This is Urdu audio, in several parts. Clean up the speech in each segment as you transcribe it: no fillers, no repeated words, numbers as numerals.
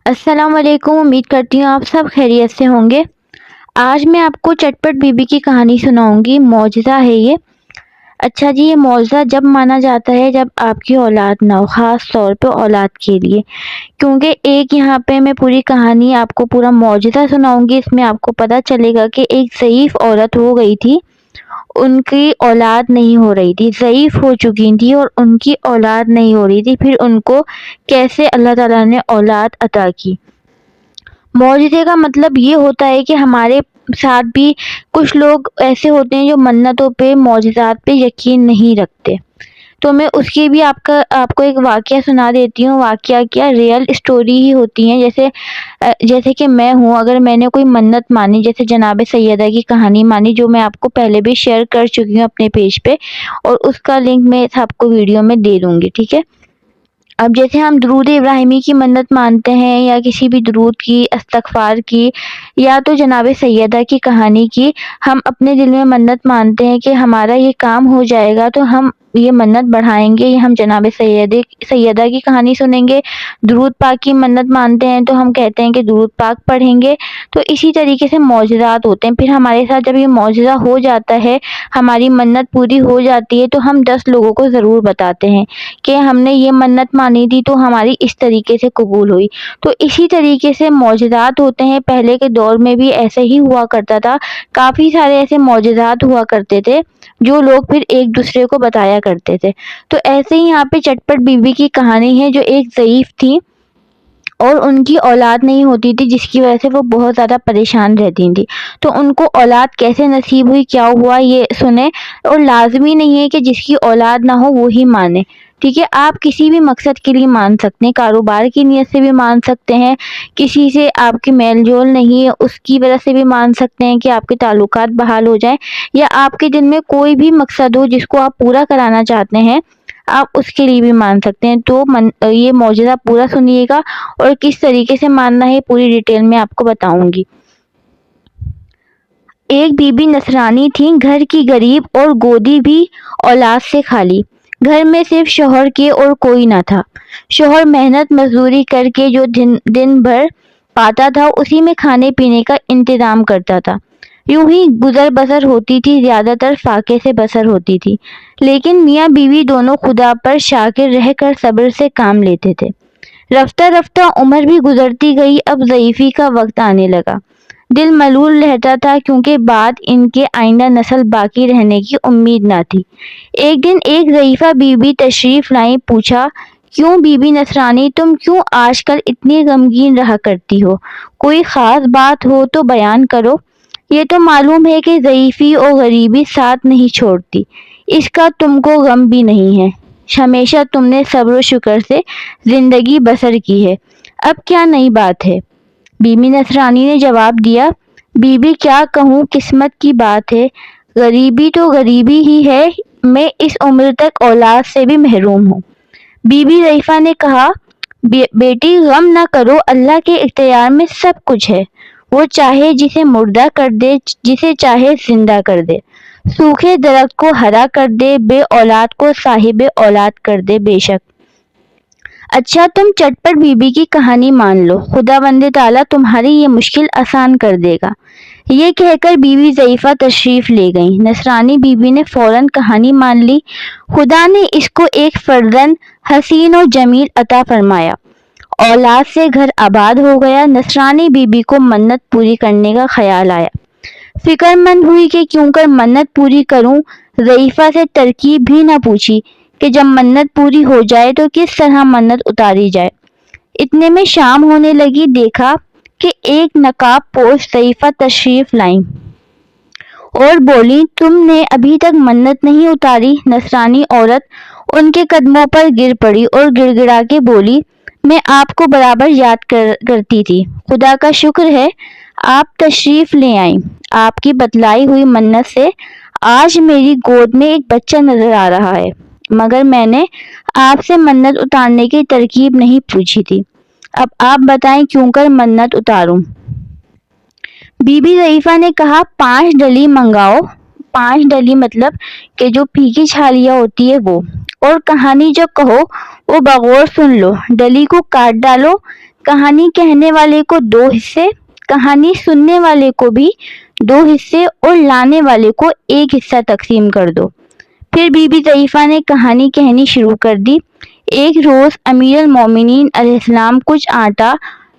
السلام علیکم، امید کرتی ہوں آپ سب خیریت سے ہوں گے۔ آج میں آپ کو چٹپٹ بیوی کی کہانی سناؤں گی۔ معجزہ ہے یہ۔ اچھا جی، یہ معجزہ جب مانا جاتا ہے جب آپ کی اولاد نہ ہو، خاص طور پہ اولاد کے لیے، کیونکہ یہاں پہ میں پوری کہانی آپ کو پورا معجزہ سناؤں گی۔ اس میں آپ کو پتہ چلے گا کہ ایک ضعیف عورت ہو گئی تھی، ان کی اولاد نہیں ہو رہی تھی، ضعیف ہو چکی تھی اور ان کی اولاد نہیں ہو رہی تھی، پھر ان کو کیسے اللہ تعالیٰ نے اولاد عطا کی۔ معجزے کا مطلب یہ ہوتا ہے کہ ہمارے ساتھ بھی کچھ لوگ ایسے ہوتے ہیں جو منتوں پہ، معجزات پہ یقین نہیں رکھتے۔ تو میں اس کی بھی آپ کو ایک واقعہ سنا دیتی ہوں۔ واقعہ کیا، ریئل اسٹوری ہی ہوتی ہیں۔ جیسے کہ میں ہوں، اگر میں نے کوئی منت مانی، جیسے جناب سیدہ کی کہانی مانی، جو میں آپ کو پہلے بھی شیئر کر چکی ہوں اپنے پیج پہ، اور اس کا لنک میں آپ کو ویڈیو میں دے دوں گی، ٹھیک ہے۔ اب جیسے ہم درود ابراہیمی کی منت مانتے ہیں، یا کسی بھی درود کی، استغفار کی، یا تو جناب سیدہ کی کہانی کی، ہم اپنے دل میں منت مانتے ہیں کہ ہمارا یہ کام ہو جائے گا، تو ہم یہ منت بڑھائیں گے، ہم جناب سیدہ کی کہانی سنیں گے۔ درود پاک کی منت مانتے ہیں تو ہم کہتے ہیں کہ درود پاک پڑھیں گے۔ تو اسی طریقے سے معجزات ہوتے ہیں۔ پھر ہمارے ساتھ جب یہ معجزہ ہو جاتا ہے، ہماری منت پوری ہو جاتی ہے، تو ہم 10 لوگوں کو ضرور بتاتے ہیں کہ ہم نے یہ منت مانی تھی تو ہماری اس طریقے سے قبول ہوئی۔ تو اسی طریقے سے معجزات ہوتے ہیں۔ پہلے کے دور میں بھی ایسے ہی ہوا کرتا تھا، کافی سارے ایسے معجزات ہوا کرتے تھے جو لوگ پھر ایک دوسرے کو بتایا کرتے تھے۔ تو ایسے ہی یہاں پہ چٹپٹ بیوی کی کہانی ہے، جو ایک ضعیف تھی اور ان کی اولاد نہیں ہوتی تھی، جس کی وجہ سے وہ بہت زیادہ پریشان رہتی تھی۔ تو ان کو اولاد کیسے نصیب ہوئی، کیا ہوا، یہ سنیں۔ اور لازمی نہیں ہے کہ جس کی اولاد نہ ہو وہی مانے، ٹھیک ہے۔ آپ کسی بھی مقصد کے لیے مان سکتے ہیں، کاروبار کی نیت سے بھی مان سکتے ہیں، کسی سے آپ کی میل جول نہیں ہے اس کی وجہ سے بھی مان سکتے ہیں کہ آپ کے تعلقات بحال ہو جائیں، یا آپ کے دل میں کوئی بھی مقصد ہو جس کو آپ پورا کرانا چاہتے ہیں، آپ اس کے لیے بھی مان سکتے ہیں۔ تو یہ معجزہ پورا سنیے گا، اور کس طریقے سے ماننا ہے پوری ڈیٹیل میں آپ کو بتاؤں گی۔ ایک بی بی نصرانی تھی، گھر کی غریب اور گودی بھی اولاد سے خالی۔ گھر میں صرف شوہر کے اور کوئی نہ تھا۔ شوہر محنت مزدوری کر کے جو دن بھر پاتا تھا، اسی میں کھانے پینے کا انتظام کرتا تھا۔ یوں ہی گزر بسر ہوتی تھی، زیادہ تر فاقے سے بسر ہوتی تھی، لیکن میاں بیوی دونوں خدا پر شاکر رہ کر صبر سے کام لیتے تھے۔ رفتہ رفتہ عمر بھی گزرتی گئی، اب ضعیفی کا وقت آنے لگا۔ دل ملول رہتا تھا، کیونکہ بعد ان کے آئندہ نسل باقی رہنے کی امید نہ تھی۔ ایک دن ایک ضعیفہ بی بی تشریف لائیں، پوچھا، کیوں بی بی نصرانی، تم کیوں آج کل اتنی غمگین رہا کرتی ہو؟ کوئی خاص بات ہو تو بیان کرو۔ یہ تو معلوم ہے کہ ضعیفی اور غریبی ساتھ نہیں چھوڑتی، اس کا تم کو غم بھی نہیں ہے۔ ہمیشہ تم نے صبر و شکر سے زندگی بسر کی ہے، اب کیا نئی بات ہے؟ بی بی نصرانی نے جواب دیا، بی بی کیا کہوں، قسمت کی بات ہے، غریبی تو غریبی ہی ہے، میں اس عمر تک اولاد سے بھی محروم ہوں۔ بی بی ضعیفہ نے کہا، بیٹی غم نہ کرو، اللہ کے اختیار میں سب کچھ ہے، وہ چاہے جسے مردہ کر دے، جسے چاہے زندہ کر دے، سوکھے درخت کو ہرا کر دے، بے اولاد کو صاحب اولاد کر دے، بے شک۔ اچھا، تم چٹپٹ بی بی کی کہانی مان لو، خدا بند تعالیٰ تمہاری یہ مشکل آسان کر دے گا۔ یہ کہہ کر بی بی ضعیفہ تشریف لے گئیں۔ نصرانی بی بی نے فوراً کہانی مان لی۔ خدا نے اس کو ایک فرزند حسین و جمیل عطا فرمایا، اولاد سے گھر آباد ہو گیا۔ نصرانی بی بی کو منت پوری کرنے کا خیال آیا۔ فکر مند ہوئی کہ کیوں کر منت پوری کروں۔ ضعیفہ سے ترکیب بھی نہ پوچھی کہ جب منت پوری ہو جائے تو کس طرح منت اتاری جائے۔ اتنے میں شام ہونے لگی، دیکھا کہ ایک نقاب پوش ضعیفہ تشریف لائیں اور بولی، تم نے ابھی تک منت نہیں اتاری؟ نصرانی عورت ان کے قدموں پر گر پڑی اور گڑ گڑا کے بولی، میں آپ کو برابر یاد کرتی تھی، خدا کا شکر ہے آپ تشریف لے آئیں۔ آپ کی بتلائی ہوئی منت سے آج میری گود میں ایک بچہ نظر آ رہا ہے، مگر میں نے آپ سے منت اتارنے کی ترکیب نہیں پوچھی تھی، اب آپ بتائیں کیوں کر منت اتاروں؟ بی بی ضعیفہ نے کہا، 5 ڈلی منگاؤ۔ 5 ڈلی مطلب کہ جو پھیکی چھالیاں ہوتی ہے وہ، اور کہانی جو کہو وہ بغور سن لو، ڈلی کو کاٹ ڈالو، کہانی کہنے والے کو 2 حصے، کہانی سننے والے کو بھی 2 حصے اور لانے والے کو 1 حصہ تقسیم کر دو۔ پھر بی بی ضعیفہ نے کہانی کہنی شروع کر دی۔ ایک روز امیر المومنین علیہ السلام کچھ آٹا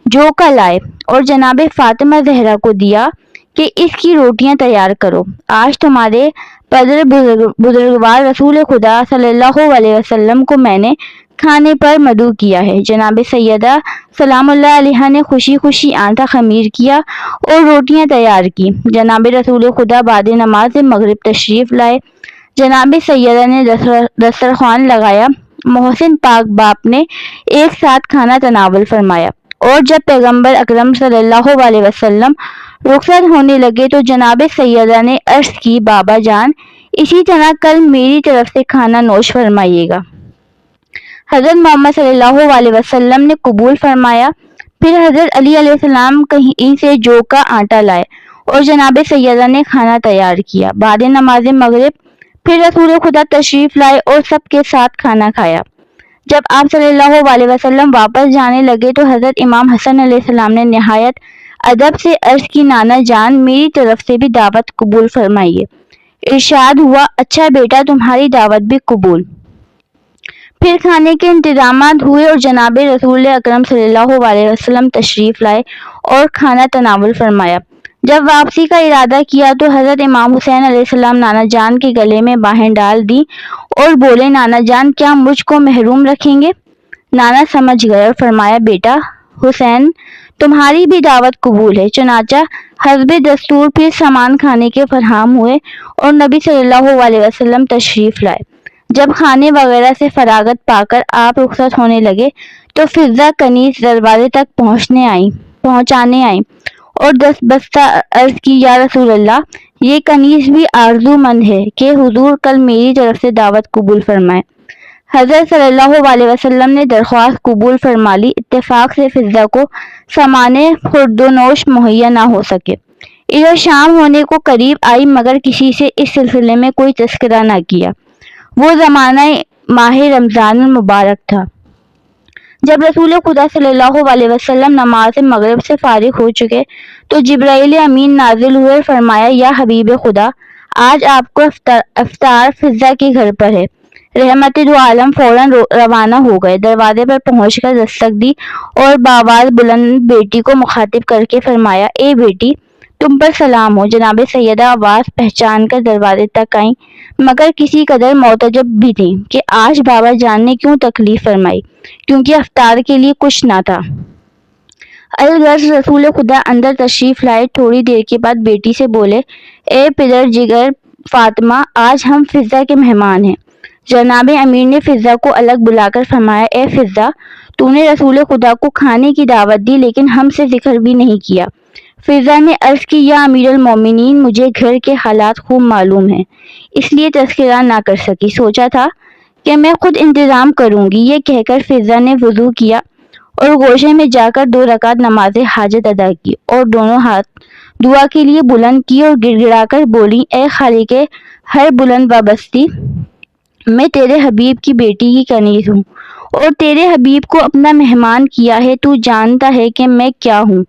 جو کا لائے اور جناب فاطمہ زہرا کو دیا کہ اس کی روٹیاں تیار کرو، آج تمہارے پدر بزرگوار رسول خدا صلی اللہ علیہ وسلم کو میں نے کھانے پر مدعو کیا ہے۔ جناب سیدہ سلام اللہ علیہا نے خوشی خوشی آٹا خمیر کیا اور روٹیاں تیار کی۔ جناب رسول خدا بعد نماز مغرب تشریف لائے۔ جناب سیدہ نے دسترخوان لگایا، محسن پاک باپ نے ایک ساتھ کھانا تناول فرمایا، اور جب پیغمبر اکرم صلی اللہ علیہ وسلم رخصت ہونے لگے تو جناب سیدہ نے عرض کی، بابا جان اسی طرح کل میری طرف سے کھانا نوش فرمائیے گا۔ حضرت محمد صلی اللہ علیہ وسلم نے قبول فرمایا۔ پھر حضرت علی علیہ السلام کہیں سے جو کا آٹا لائے اور جناب سیدہ نے کھانا تیار کیا۔ بعد نماز مغرب پھر رسول خدا تشریف لائے اور سب کے ساتھ کھانا کھایا۔ جب آپ صلی اللہ علیہ وسلم واپس جانے لگے تو حضرت امام حسن علیہ السلام نے نہایت ادب سے عرض کی، نانا جان میری طرف سے بھی دعوت قبول فرمائیے۔ ارشاد ہوا، اچھا بیٹا تمہاری دعوت بھی قبول۔ پھر کھانے کے انتظامات ہوئے اور جناب رسول اکرم صلی اللہ علیہ وسلم تشریف لائے اور کھانا تناول فرمایا۔ جب واپسی کا ارادہ کیا تو حضرت امام حسین علیہ السلام نانا جان کے گلے میں باہیں ڈال دی اور بولے، نانا جان کیا مجھ کو محروم رکھیں گے؟ نانا سمجھ گئے اور فرمایا، بیٹا حسین تمہاری بھی دعوت قبول ہے۔ چنانچہ حسب دستور پھر سامان کھانے کے فراہم ہوئے اور نبی صلی اللہ علیہ وسلم تشریف لائے۔ جب کھانے وغیرہ سے فراغت پا کر آپ رخصت ہونے لگے تو فضہ کنیز دروازے تک پہنچانے آئیں اور دستبستہ عرض کی، یا رسول اللہ یہ کنیز بھی آرزو مند ہے کہ حضور کل میری طرف سے دعوت قبول فرمائے۔ حضرت صلی اللہ علیہ وسلم نے درخواست قبول فرما لی۔ اتفاق سے فضہ کو سامان خوردونوش مہیا نہ ہو سکے۔ ادھر شام ہونے کو قریب آئی مگر کسی سے اس سلسلے میں کوئی تذکرہ نہ کیا۔ وہ زمانہ ماہ رمضان المبارک تھا۔ جب رسول خدا صلی اللہ علیہ وسلم نماز مغرب سے فارغ ہو چکے تو جبرائیل امین نازل ہوئے اور فرمایا، یا حبیب خدا آج آپ کو افطار فضہ کے گھر پر ہے۔ رحمت دو عالم فوراً روانہ ہو گئے، دروازے پر پہنچ کر دستک دی اور بآواز بلند بیٹی کو مخاطب کر کے فرمایا، اے بیٹی تم پر سلام ہو۔ جناب سیدہ آواز پہچان کر دروازے تک آئیں مگر کسی قدر معتجب بھی تھیں کہ آج بابا جان نے کیوں تکلیف فرمائی، کیونکہ افطار کے لیے کچھ نہ تھا۔ الغرض رسول خدا اندر تشریف لائے۔ تھوڑی دیر کے بعد بیٹی سے بولے، اے پدر جگر فاطمہ آج ہم فضہ کے مہمان ہیں۔ جناب امیر نے فضہ کو الگ بلا کر فرمایا، اے فضہ تو نے رسول خدا کو کھانے کی دعوت دی لیکن ہم سے ذکر بھی نہیں کیا۔ فضہ نے عرض کی، یا امیر المومنین مجھے گھر کے حالات خوب معلوم ہیں اس لیے تذکرہ نہ کر سکی، سوچا تھا کہ میں خود انتظام کروں گی۔ یہ کہہ کر فضہ نے وضو کیا اور گوشے میں جا کر 2 رکعت نماز حاجت ادا کی اور دونوں ہاتھ دعا کے لیے بلند کی اور گڑ گڑا کر بولی، اے خالق ہر بلند وابستی میں تیرے حبیب کی بیٹی کی کنیز ہوں اور تیرے حبیب کو اپنا مہمان کیا ہے۔ تو جانتا ہے کہ میں کیا ہوں،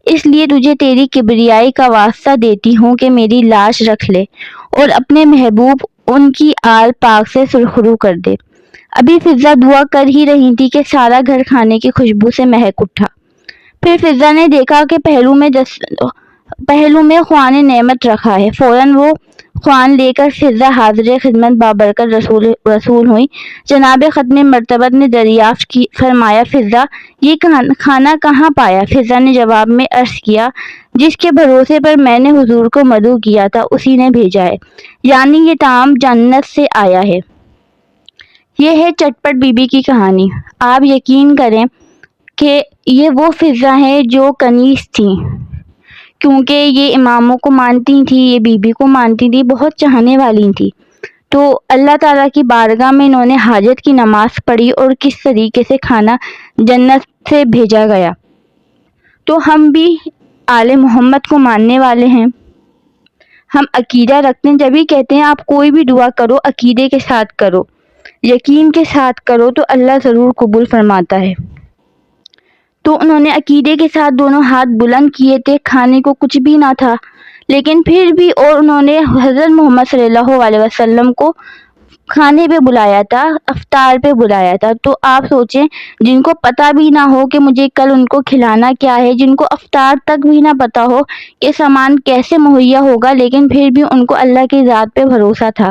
اس لیے تجھے تیری کبریائی کا واسطہ دیتی ہوں کہ میری لاش رکھ لے اور اپنے محبوب ان کی آل پاک سے سرخرو کر دے۔ ابھی فضہ دعا کر ہی رہی تھی کہ سارا گھر کھانے کی خوشبو سے مہک اٹھا۔ پھر فضہ نے دیکھا کہ پہلو میں خوان نعمت رکھا ہے۔ فوراً وہ خوان لے کر فضہ حاضر خدمت بابرکت رسول ہوئی۔ جناب ختم مرتبت نے دریافت فرمایا، فضہ یہ کھانا کہاں پایا؟ فضہ نے جواب میں عرض کیا، جس کے بھروسے پر میں نے حضور کو مدعو کیا تھا اسی نے بھیجا ہے، یعنی یہ طعام جنت سے آیا ہے۔ یہ ہے چٹپٹ بی بی کی کہانی۔ آپ یقین کریں کہ یہ وہ فضہ ہیں جو کنیز تھیں، کیونکہ یہ اماموں کو مانتی تھیں، یہ بی بی کو مانتی تھیں، بہت چاہنے والی تھیں۔ تو اللہ تعالیٰ کی بارگاہ میں انہوں نے حاجت کی نماز پڑھی اور کس طریقے سے کھانا جنت سے بھیجا گیا۔ تو ہم بھی آل محمد کو ماننے والے ہیں، ہم عقیدہ رکھتے ہیں، جبھی کہتے ہیں آپ کوئی بھی دعا کرو عقیدے کے ساتھ کرو، یقین کے ساتھ کرو تو اللہ ضرور قبول فرماتا ہے۔ تو انہوں نے عقیدے کے ساتھ دونوں ہاتھ بلند کیے تھے، کھانے کو کچھ بھی نہ تھا، لیکن پھر بھی اور انہوں نے حضرت محمد صلی اللہ علیہ وسلم کو کھانے پہ بلایا تھا، افطار پہ بلایا تھا۔ تو آپ سوچیں، جن کو پتہ بھی نہ ہو کہ مجھے کل ان کو کھلانا کیا ہے، جن کو افطار تک بھی نہ پتہ ہو کہ سامان کیسے مہیا ہوگا، لیکن پھر بھی ان کو اللہ کی ذات پہ بھروسہ تھا،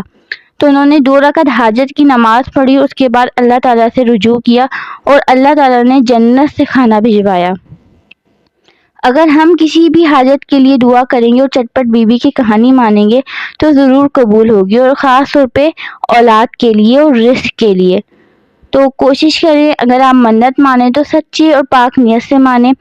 تو انہوں نے 2 رکعت حاجت کی نماز پڑھی، اس کے بعد اللہ تعالیٰ سے رجوع کیا اور اللہ تعالیٰ نے جنت سے کھانا بھجوایا۔ اگر ہم کسی بھی حاجت کے لیے دعا کریں گے اور چٹپٹ بی بی کی کہانی مانیں گے تو ضرور قبول ہوگی، اور خاص طور پہ اولاد کے لیے اور رزق کے لیے۔ تو کوشش کریں اگر آپ منت مانیں تو سچی اور پاک نیت سے مانیں،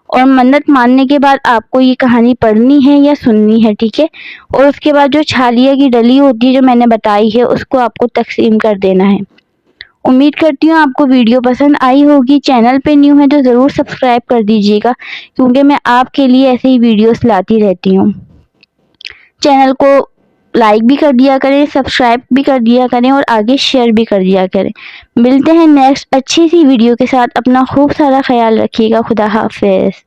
اور منت ماننے کے بعد آپ کو یہ کہانی پڑھنی ہے یا سننی ہے، ٹھیک ہے؟ اور اس کے بعد جو چھالیا کی ڈلی ہوتی ہے جو میں نے بتائی ہے، اس کو آپ کو تقسیم کر دینا ہے۔ امید کرتی ہوں آپ کو ویڈیو پسند آئی ہوگی۔ چینل پہ نیو ہے تو ضرور سبسکرائب کر دیجیے گا، کیونکہ میں آپ کے لیے ایسے ہی ویڈیوز لاتی رہتی ہوں۔ چینل کو لائک بھی کر دیا کریں، سبسکرائب بھی کر دیا کریں، اور آگے شیئر بھی کر دیا کریں۔ ملتے ہیں نیکسٹ اچھی سی ویڈیو کے ساتھ۔ اپنا خوب سارا خیال رکھیے گا۔ خدا حافظ۔